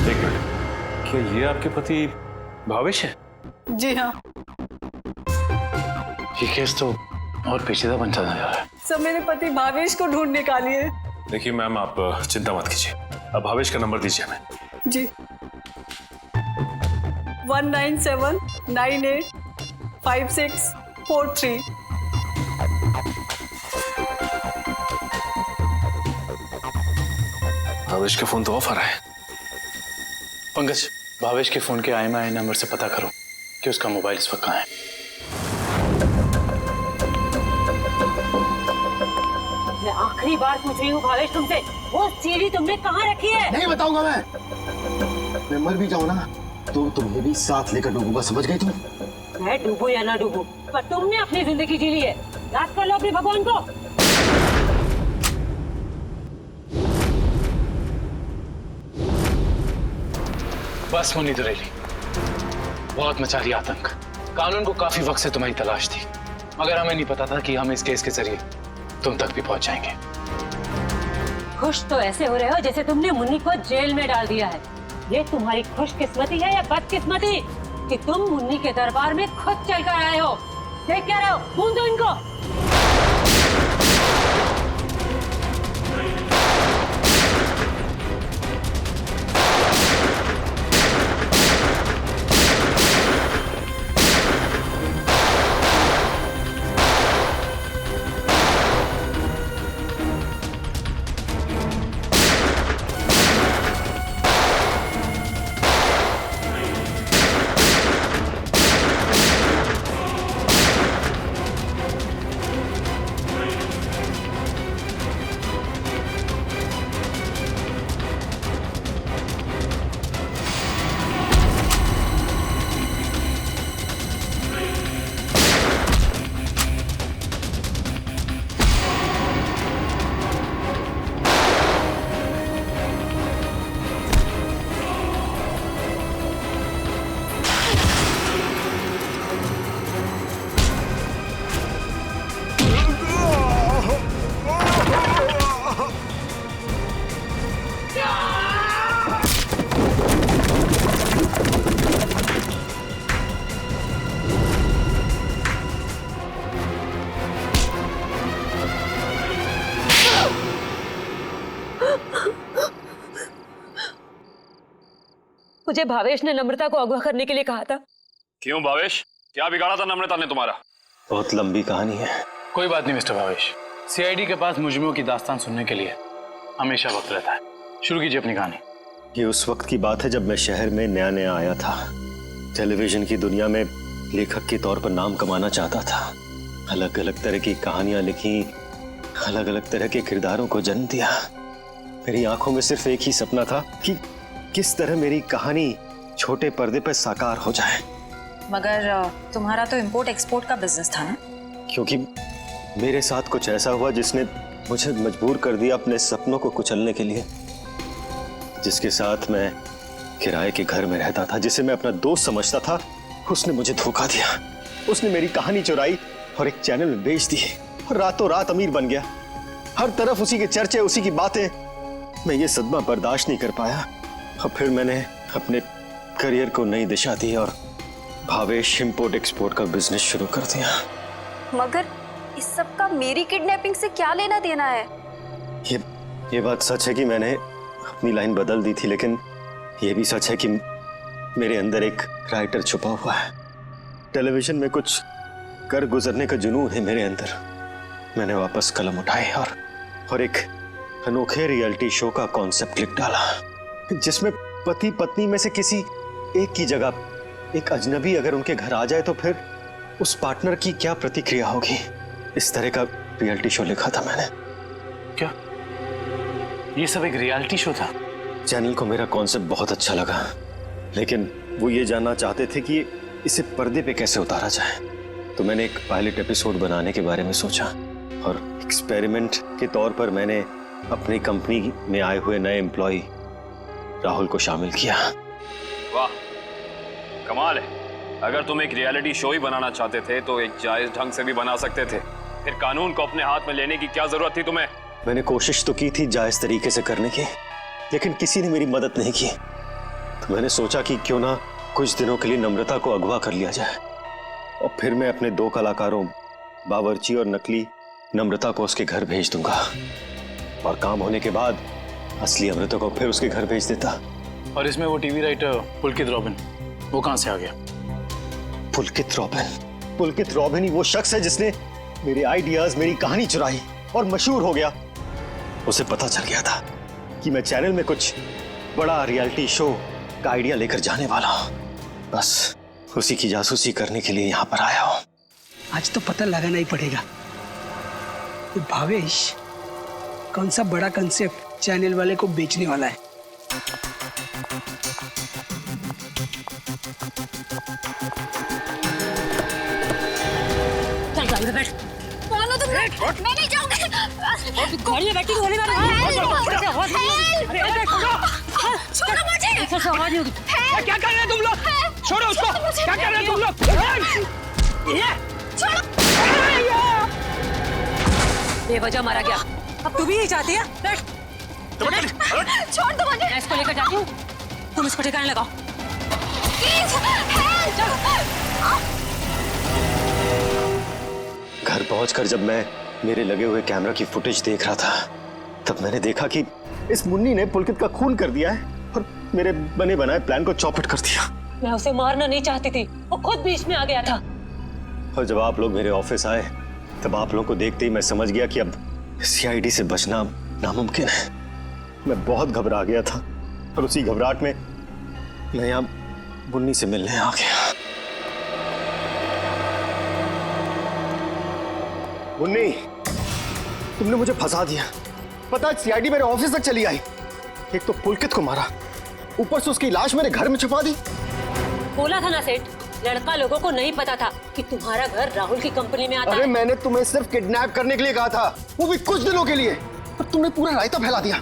एक मिनट, क्या ये आपके पति भावेश है? जी हाँ। ये केस तो और पेचीदा बनता जा रहा है। सब मेरे पति भावेश को ढूंढ निकालिए। देखिए मैम, आप चिंता मत कीजिए, अब भावेश का नंबर दीजिए हमें। जी 197985643। भावेश का फोन तो ऑफ आ रहा है। पंकज, भावेश के फोन के IMEI नंबर से पता करो कि उसका मोबाइल इस वक्त कहाँ है। मैं आखिरी बार पूछ रही हूँ भावेश तुमसे, वो सीढ़ी तुमने कहाँ रखी है? नहीं बताऊंगा मैं मर भी जाऊँ ना तो तुम्हें भी साथ लेकर डूबूंगा, समझ गई तुम? मैं डूबू या ना डूबू, पर तुमने अपनी जिंदगी जी ली है, याद कर लो अपने भगवान को। बस मुन्नी दुरेली, बहुत मचा रही आतंक। कानून को काफी वक्त से तुम्हारी तलाश थी, मगर हमें नहीं पता था कि हम इस केस के जरिए तुम तक भी पहुंच जाएंगे। खुश तो ऐसे हो रहे हो जैसे तुमने मुन्नी को जेल में डाल दिया है। ये तुम्हारी खुशकिस्मती है या बदकिस्मती कि तुम मुन्नी के दरबार में खुद चलकर आए हो? देख क्या रहे हो, खून दो इनको। मुझे भावेश ने नम्रता को अगवा करने के लिए कहा था। क्यों भावेश, क्या बिगाड़ा था नम्रता ने तुम्हारा? बहुत लंबी कहानी है। कोई बात नहीं मिस्टर भावेश, CID के पास मुजरिमों की दास्तान सुनने के लिए हमेशा वक्त रहता है। शुरू कीजिए अपनी कहानी। ये उस वक्त की बात है जब मैं शहर में नया नया आया था। टेलीविजन की दुनिया में लेखक के तौर पर नाम कमाना चाहता था। अलग अलग तरह की कहानियां लिखी, अलग अलग तरह के किरदारों को जन्म दिया। मेरी आंखों में सिर्फ एक ही सपना था कि किस तरह मेरी कहानी छोटे पर्दे पर साकार हो जाए। मगर तुम्हारा तो इंपोर्ट एक्सपोर्ट का बिजनेस था ना? क्योंकि मेरे साथ कुछ ऐसा हुआ जिसने मुझे मजबूर कर दिया अपने सपनों को कुचलने के लिए। जिसके साथ मैं किराए के घर में रहता था, जिसे मैं अपना दोस्त समझता था, उसने मुझे धोखा दिया। उसने मेरी कहानी चुराई और एक चैनल में बेच दी और रातों रात अमीर बन गया। हर तरफ उसी के चर्चे, उसी की बातें। मैं ये सदमा बर्दाश्त नहीं कर पाया और फिर मैंने अपने करियर को नई दिशा दी और भावेश इंपोर्ट एक्सपोर्ट का बिजनेस शुरू कर दिया। मगर इस सब का मेरी किडनैपिंग से क्या लेना देना है? ये बात सच है कि मैंने अपनी लाइन बदल दी थी, लेकिन ये भी सच है कि मेरे अंदर एक राइटर छुपा हुआ है। टेलीविजन में कुछ कर गुजरने का जुनून है मेरे अंदर। मैंने वापस कलम उठाई और एक अनोखे रियलिटी शो का कॉन्सेप्ट लिख डाला, जिसमें पति पत्नी में से किसी एक की जगह एक अजनबी अगर उनके घर आ जाए तो फिर उस पार्टनर की क्या प्रतिक्रिया होगी। इस तरह का रियलिटी शो लिखा था मैंने। क्या ये सब एक रियलिटी शो था? चैनल को मेरा कॉन्सेप्ट बहुत अच्छा लगा, लेकिन वो ये जानना चाहते थे कि इसे पर्दे पे कैसे उतारा जाए। तो मैंने एक पायलट एपिसोड बनाने के बारे में सोचा और एक्सपेरिमेंट के तौर पर मैंने अपनी कंपनी में आए हुए नए एम्प्लॉय राहुल को शामिल किया। वाह, कमाल है। अगर तुम एक रियलिटी शो ही बनाना चाहते थे तो एक जायज ढंग से भी बना सकते थे। फिर कानून को अपने हाथ में लेने की क्या जरूरत थी तुम्हें? मैंने कोशिश तो की थी जायज तरीके से करने की, लेकिन किसी ने मेरी मदद नहीं की। तो मैंने सोचा कि क्यों ना कुछ दिनों के लिए नम्रता को अगवा कर लिया जाए और फिर मैं अपने दो कलाकारों बावर्ची और नकली नम्रता को उसके घर भेज दूंगा और काम होने के बाद असली अमृता को फिर उसके घर भेज देता। और इसमें वो टीवी राइटर पुलकित रॉबिन, वो कहां से आ गया? पुलकित रॉबिन ही वो शख्स है जिसने मेरे आइडियाज, मेरी कहानी चुराई और मशहूर हो गया। उसे पता चल गया था कि मैं चैनल में कुछ बड़ा रियलिटी शो का आइडिया लेकर जाने वाला हूँ। बस उसी की जासूसी करने के लिए यहाँ पर आया हूँ। आज तो पता लगाना ही पड़ेगा कि भावेश कौन सा बड़ा कंसेप्ट चैनल वाले को बेचने वाला है। चल गाड़ी में बैठ। मानो तुम, मैं नहीं जाऊंगी। गाड़ी में बैठी तो गोली मारो। छोड़ो मुझे। ऐसा आवाज नहीं होगी। क्या कर रहे हैं तुम लोग? छोड़ो उसको। क्या कर रहे हैं तुम लोग? छोड़ो। बेवजह मारा गया। अब तू भी यही चाहती है? बैठ। छोड़ दो मुझे। मैं इसको लेकर जाती हूँ, तुम इसको ठिकाने लगाओ। घर पहुंचकर जब मैं मेरे लगे हुए कैमरा की फुटेज देख रहा था, तब मैंने देखा कि इस मुन्नी ने पुलकित का खून कर दिया है और मेरे बने बनाए प्लान को चौपट कर दिया। मैं उसे मारना नहीं चाहती थी, वो खुद बीच में आ गया था। और जब आप लोग मेरे ऑफिस आए, तब आप लोगों को देखते ही मैं समझ गया कि अब सीआईडी से बचना नामुमकिन है। मैं बहुत घबरा गया था और उसी घबराहट में मैं यहाँ मुन्नी से मिलने आ गया। मुन्नी, तुमने मुझे फंसा दिया। पता है सीआईडी मेरे ऑफिस तक चली आई। एक तो पुलकित को मारा, ऊपर से उसकी लाश मेरे घर में छुपा दी। बोला था ना सेठ, लड़का लोगों को नहीं पता था कि तुम्हारा घर राहुल की कंपनी में आता है। अरे मैंने तुम्हें सिर्फ किडनैप करने के लिए कहा था, वो भी कुछ दिनों के लिए, पर तुमने पूरा रायता फैला दिया।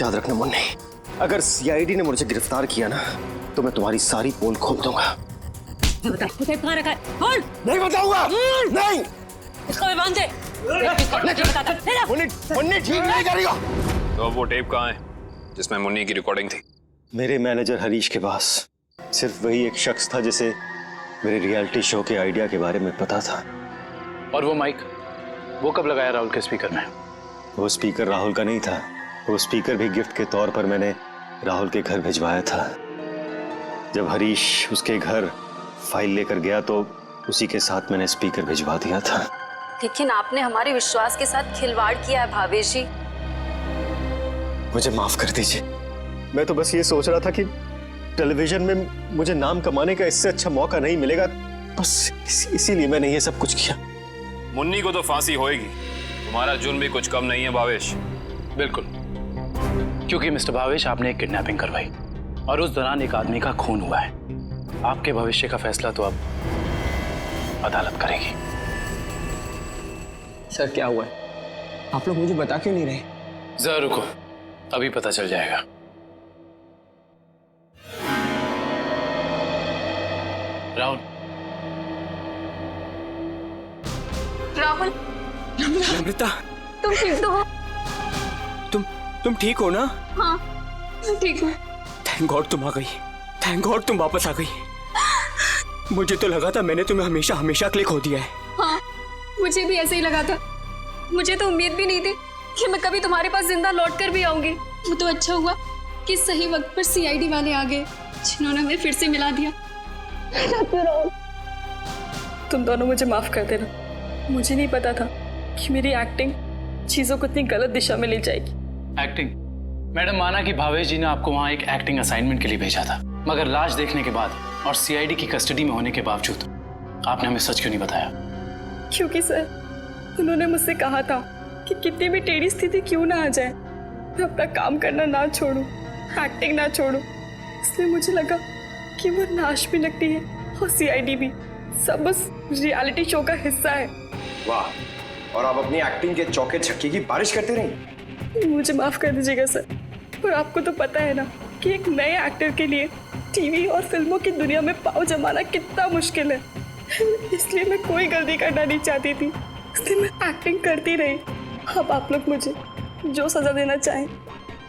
याद रखना मुन्नी, अगर सीआईडी ने मुझे गिरफ्तार किया ना, तो मैं तुम्हारी सारी पोल खोल दूंगा। बता, कहाँ रखा है? बोल। नहीं बताऊंगा। नहीं। इसको भी बांध दे। मुन्नी ठीक नहीं कर रही हो। तो अब वो टेप कहाँ है जिसमें मुन्नी की रिकॉर्डिंग थी? मेरे मैनेजर हरीश के पास। सिर्फ वही एक शख्स था जिसे मेरे रियलिटी शो के आइडिया के बारे में पता था। और वो माइक, वो कब लगाया राहुल के स्पीकर में? वो स्पीकर राहुल का नहीं था। वो स्पीकर भी गिफ्ट के तौर पर मैंने राहुल के घर भिजवाया था। जब हरीश उसके घर फाइल लेकर गया तो उसी के साथ मैंने स्पीकर भिजवा दिया था। लेकिन आपने हमारे विश्वास के साथ खिलवाड़ किया है भावेश जी। मुझे माफ कर दीजिए। मैं तो बस ये सोच रहा था कि टेलीविजन में मुझे नाम कमाने का इससे अच्छा मौका नहीं मिलेगा, बस इसीलिए मैंने ये सब कुछ किया। मुन्नी को तो फांसी होएगी, तुम्हारा जुर्म भी कुछ कम नहीं है भावेश। बिल्कुल, क्योंकि मिस्टर भावेश आपने एक किडनैपिंग करवाई और उस दौरान एक आदमी का खून हुआ है। आपके भविष्य का फैसला तो अब अदालत करेगी। सर क्या हुआ है? आप लोग मुझे बता क्यों नहीं रहे? जरा रुको, अभी पता चल जाएगा। राहुल। राहुल। नम्रता, तुम ठीक तो हो? तुम ठीक हो ना? हाँ, मैं ठीक हूँ। थैंक गॉड तुम आ गई। थैंक गॉड तुम वापस आ गई। मुझे तो लगा था मैंने तुम्हें हमेशा हमेशा के लिए खो दिया है। हाँ, मुझे भी ऐसे ही लगा था। मुझे तो उम्मीद भी नहीं थी कि मैं कभी तुम्हारे पास जिंदा लौट कर भी आऊंगी। वो तो अच्छा हुआ कि सही वक्त पर सीआईडी वाले आ गए, जिन्होंने हमें फिर से मिला दिया। तुम दोनों मुझे माफ कर देना। मुझे नहीं पता था कि मेरी एक्टिंग चीजों को इतनी गलत दिशा में ले जाएगी। एक्टिंग? मैडम, माना कि भावेश जी ने आपको वहाँ एक एक्टिंग असाइनमेंट के लिए भेजा था, मगर लाश देखने के बाद और सीआईडी की कस्टडी में होने के बावजूद आपने हमें सच क्यों नहीं बताया? क्योंकि सर, उन्होंने मुझसे कहा था कि कितनी भी टेढ़ी स्थिति क्यों ना आ जाए, मैं अपना काम करना ना छोड़ूं, एक्टिंग ना छोड़ूं। इसलिए मुझे लगा कि वो नाश भी लगती है और सीआईडी भी, सब उस रियलिटी शो का हिस्सा है। वाह, और आप अपनी एक्टिंग के चौके छक्के की बारिश करते रही। मुझे माफ कर दीजिएगा सर, पर आपको तो पता है ना कि एक नए एक्टर के लिए टीवी और फिल्मों की दुनिया में पाँव जमाना कितना मुश्किल है। इसलिए मैं कोई गलती करना नहीं चाहती थी, इसलिए मैं एक्टिंग करती रही। अब आप लोग मुझे जो सजा देना चाहें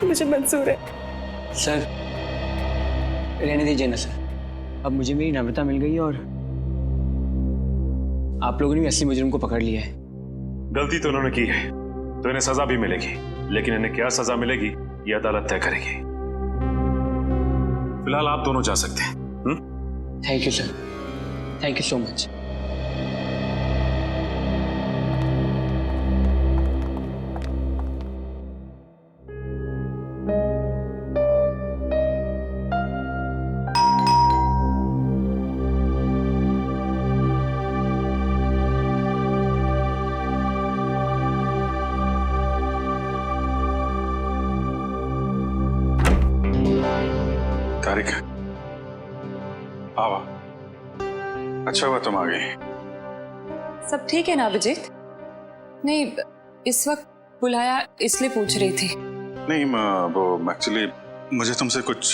मुझे मंजूर है। सर रहने दीजिए ना सर, अब मुझे मेरी नम्रता मिल गई और आप लोगों ने भी असली मुजरिम को पकड़ लिया है। गलती तो उन्होंने की है, तो इन्हें सजा भी मिलेगी, लेकिन इन्हें क्या सजा मिलेगी ये अदालत तय करेगी। फिलहाल आप दोनों जा सकते हैं। Thank you sir, thank you so much. अच्छा हुआ तुम आ गई। सब ठीक है ना अभिजीत? नहीं, इस वक्त बुलाया इसलिए पूछ रही थी। नहीं वो एक्चुअली मुझे तुमसे कुछ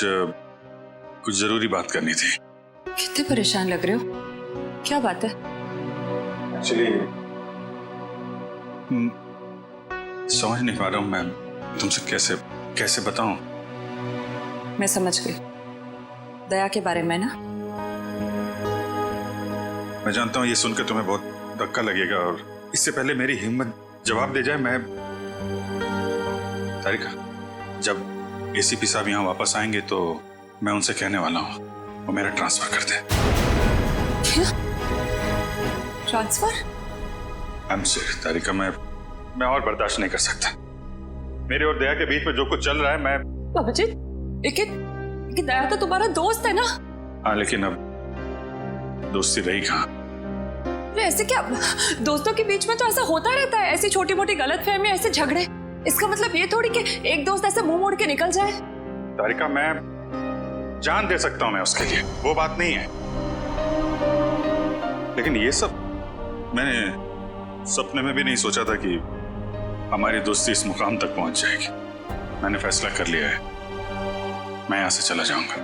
जरूरी बात करनी थी। कितने परेशान लग रहे हो, क्या बात है? एक्चुअली समझ नहीं पा रहा हूँ मैं तुमसे कैसे बताऊं। मैं समझ गई, दया के बारे में ना? मैं जानता हूँ ये सुनकर तुम्हें बहुत धक्का लगेगा और इससे पहले मेरी हिम्मत जवाब दे जाए, मैं तारिका, जब एसीपी साहब यहाँ वापस आएंगे तो मैं उनसे कहने वाला हूँ वो मेरा ट्रांसफर कर दे। क्या ट्रांसफर? आई एम सॉरी तारिका, मैं और बर्दाश्त नहीं कर सकता। मेरे और दया के बीच में जो कुछ चल रहा है, मैं अभिजीत, लेकिन दया तो तुम्हारा दोस्त है ना? हाँ, लेकिन अब दोस्ती रही कहाँ? अरे ऐसे क्या, दोस्तों के बीच में तो ऐसा होता रहता है, ऐसी छोटी मोटी गलतफहमियां, ऐसे झगड़े। इसका मतलब ये थोड़ी कि एक दोस्त ऐसे मुंह मोड़ के निकल जाए। तारिका, मैं जान दे सकता हूं मैं उसके लिए, वो बात नहीं है, लेकिन ये सब मैंने सपने में भी नहीं सोचा था कि हमारी दोस्ती इस मुकाम तक पहुंच जाएगी। मैंने फैसला कर लिया है, मैं यहां से चला जाऊंगा।